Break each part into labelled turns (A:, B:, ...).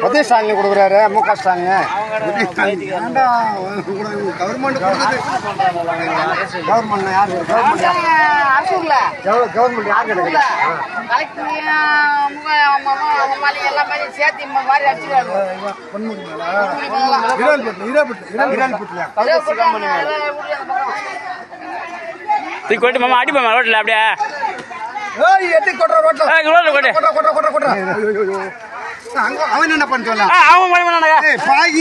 A: உதய ஸ்டாலின் கொடுக்குறாரு முக Stalin government government யாரு கவர்மெண்ட் யாரு
B: கொட்டு மாமா அடி மாமா ரோட்ல அப்படியே
A: அவன் என்ன பண்ணுவான்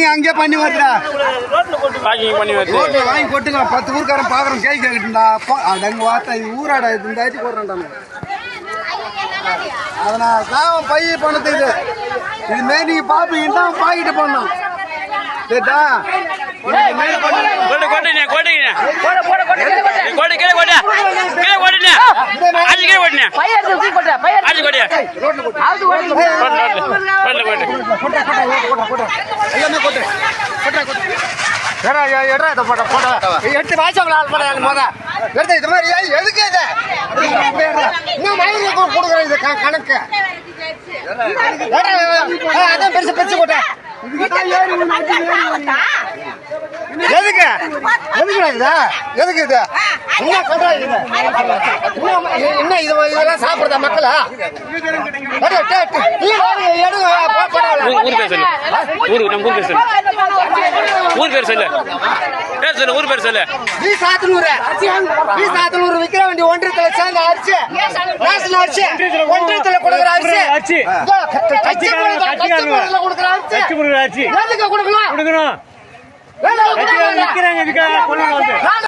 A: அங்கே பண்ணி வருடா வாங்கி கொட்டுங்க 10 ஊருக்காரன் பாக்குறோம் கை கேட்டுடா அடங்கு வார்த்தை இது ஊராடா இது இந்த ஆச்சு போடுறான்டா அதனால தான் பைய பணத்து இது மாரி நீங்க பாப்பீங்கன்னா பாக்கிட்டு போடணும் கேட்டா எடுத்து வாட்ஸ்அப்ல எடுத்து இது மாதிரி எதுக்கு கொடுக்குறேன் இது கணக்கு அதான் பெருசு பெருசு போட்ட எதுக்கு எதுக்கு இது என்ன சொல்றாங்க என்ன இதெல்லாம் சாப்பிடுறதா மக்களா
B: ஊர் பேர் சொல்லு ஊர் பேர் சொல்லு
A: வீசாத்தனூர் விக்கிற வேண்டிய ஒன்றியத்துல சேர்ந்த அரிசி ரேஷன் அரிசி ஒன்றியத்துல கொடுக்குற அரிசி கொடுக்குற அரிசி எதுக்கு கொடுக்கணும்